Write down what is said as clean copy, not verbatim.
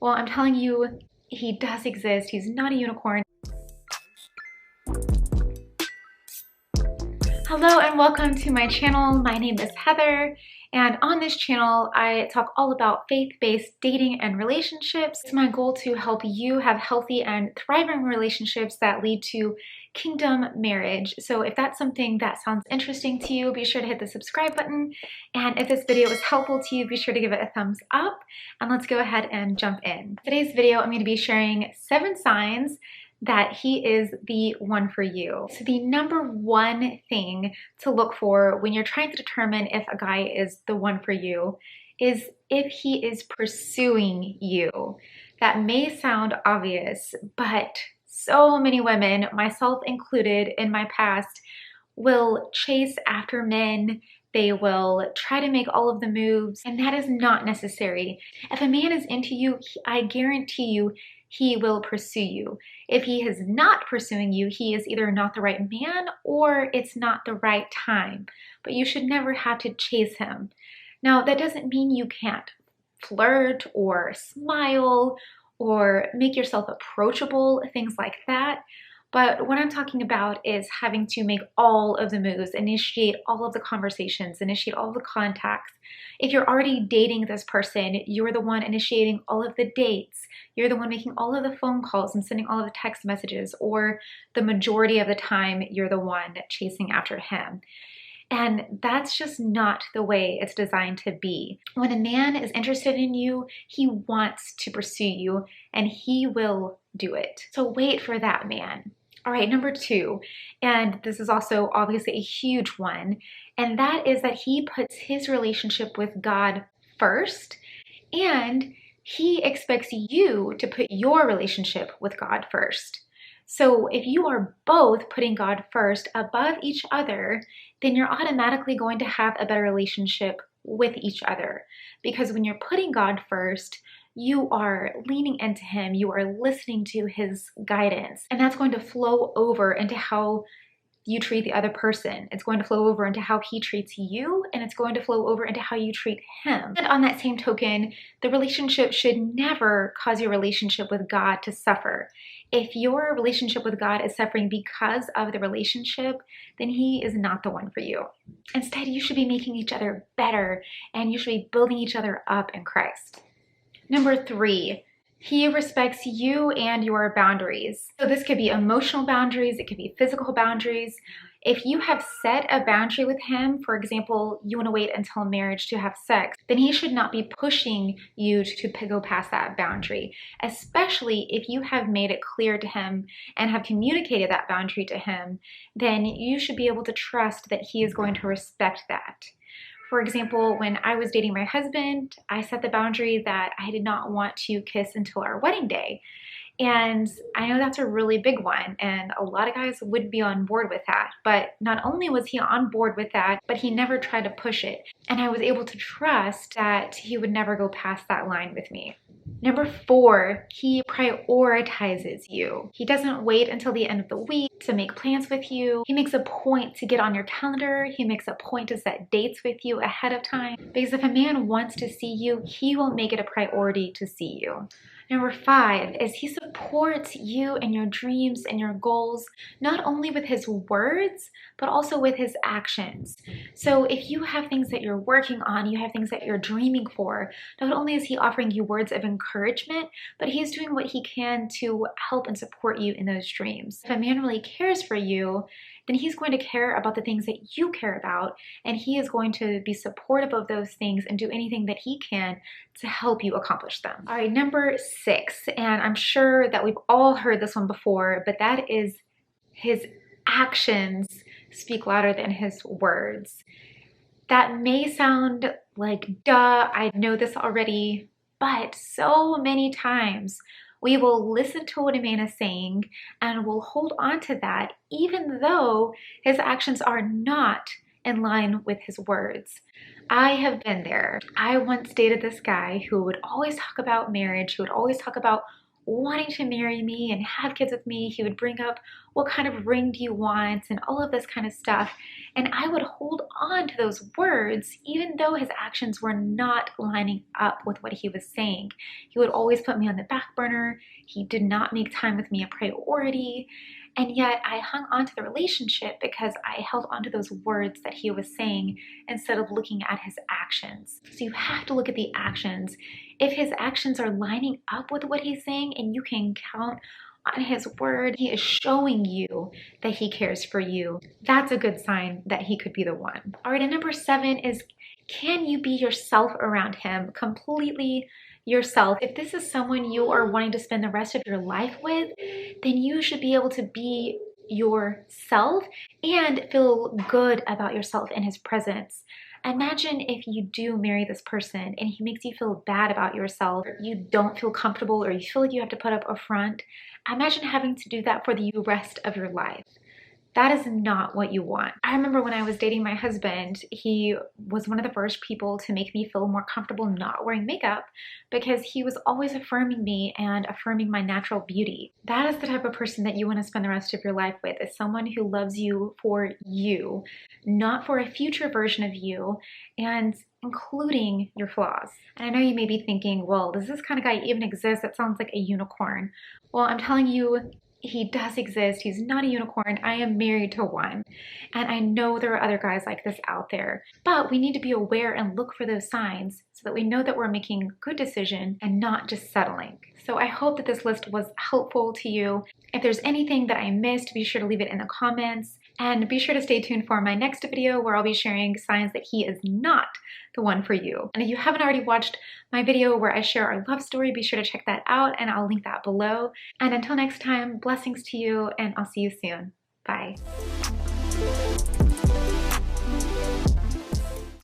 Well, I'm telling you, he does exist. He's not a unicorn. Hello and welcome to my channel. My name is Heather, and on this channel I talk all about faith-based dating and relationships. It's my goal to help you have healthy and thriving relationships that lead to kingdom marriage. So if that's something that sounds interesting to you, be sure to hit the subscribe button, and if this video was helpful to you, be sure to give it a thumbs up, and let's go ahead and jump in. Today's video I'm going to be sharing 7 signs that he is the one for you. So the number one thing to look for when you're trying to determine if a guy is the one for you is if he is pursuing you. That may sound obvious, but so many women, myself included in my past, will chase after men. They will try to make all of the moves, and that is not necessary. If a man is into you, I guarantee you, he will pursue you. If he is not pursuing you, he is either not the right man or it's not the right time. But you should never have to chase him. Now, that doesn't mean you can't flirt or smile or make yourself approachable, things like that. But what I'm talking about is having to make all of the moves, initiate all of the conversations, initiate all of the contacts. If you're already dating this person, you're the one initiating all of the dates. You're the one making all of the phone calls and sending all of the text messages, or the majority of the time, you're the one chasing after him. And that's just not the way it's designed to be. When a man is interested in you, he wants to pursue you, and he will do it. So wait for that man. All right, number 2, and this is also obviously a huge one, and that is that he puts his relationship with God first, and he expects you to put your relationship with God first. So if you are both putting God first above each other, then you're automatically going to have a better relationship with each other. Because when you're putting God first, you are leaning into him, you are listening to his guidance, and that's going to flow over into how you treat the other person. It's going to flow over into how he treats you, and it's going to flow over into how you treat him. And on that same token, the relationship should never cause your relationship with God to suffer. If your relationship with God is suffering because of the relationship, then he is not the one for you. Instead, you should be making each other better, and you should be building each other up in Christ. Number 3, he respects you and your boundaries. So this could be emotional boundaries, it could be physical boundaries. If you have set a boundary with him, for example, you want to wait until marriage to have sex, then he should not be pushing you to go past that boundary, especially if you have made it clear to him and have communicated that boundary to him, then you should be able to trust that he is going to respect that. For example, when I was dating my husband, I set the boundary that I did not want to kiss until our wedding day. And I know that's a really big one, and a lot of guys would be on board with that. But not only was he on board with that, but he never tried to push it. And I was able to trust that he would never go past that line with me. Number 4, he prioritizes you. He doesn't wait until the end of the week to make plans with you. He makes a point to get on your calendar. He makes a point to set dates with you ahead of time. Because if a man wants to see you, he will make it a priority to see you. Number 5 is he supports you and your dreams and your goals, not only with his words, but also with his actions. So if you have things that you're working on, you have things that you're dreaming for, not only is he offering you words of encouragement, but he's doing what he can to help and support you in those dreams. If a man really cares for you, then he's going to care about the things that you care about, and he is going to be supportive of those things and do anything that he can to help you accomplish them. All right, number 6, and I'm sure that we've all heard this one before, but that is his actions speak louder than his words. That may sound like, duh, I know this already, but so many times we will listen to what a man is saying and we'll hold on to that even though his actions are not in line with his words. I have been there. I once dated this guy who would always talk about marriage, who would always talk about wanting to marry me and have kids with me. He would bring up, what kind of ring do you want, and all of this kind of stuff. And I would hold on to those words even though his actions were not lining up with what he was saying. He would always put me on the back burner. He did not make time with me a priority. And yet I hung on to the relationship because I held on to those words that he was saying instead of looking at his actions. So you have to look at the actions. If his actions are lining up with what he's saying and you can count on his word, he is showing you that he cares for you. That's a good sign that he could be the one. All right, and number 7 is, can you be yourself around him? Completely yourself. If this is someone you are wanting to spend the rest of your life with, then you should be able to be yourself and feel good about yourself in his presence. Imagine if you do marry this person and he makes you feel bad about yourself, you don't feel comfortable, or you feel like you have to put up a front. Imagine having to do that for the rest of your life. That is not what you want. I remember when I was dating my husband, he was one of the first people to make me feel more comfortable not wearing makeup because he was always affirming me and affirming my natural beauty. That is the type of person that you want to spend the rest of your life with, is someone who loves you for you, not for a future version of you, and including your flaws. And I know you may be thinking, well, does this kind of guy even exist? That sounds like a unicorn. Well, I'm telling you, he does exist. He's not a unicorn. I am married to one. And I know there are other guys like this out there. But we need to be aware and look for those signs so that we know that we're making a good decision and not just settling. So I hope that this list was helpful to you. If there's anything that I missed, be sure to leave it in the comments. And be sure to stay tuned for my next video where I'll be sharing signs that he is not the one for you. And if you haven't already watched my video where I share our love story, be sure to check that out and I'll link that below. And until next time, blessings to you and I'll see you soon. Bye.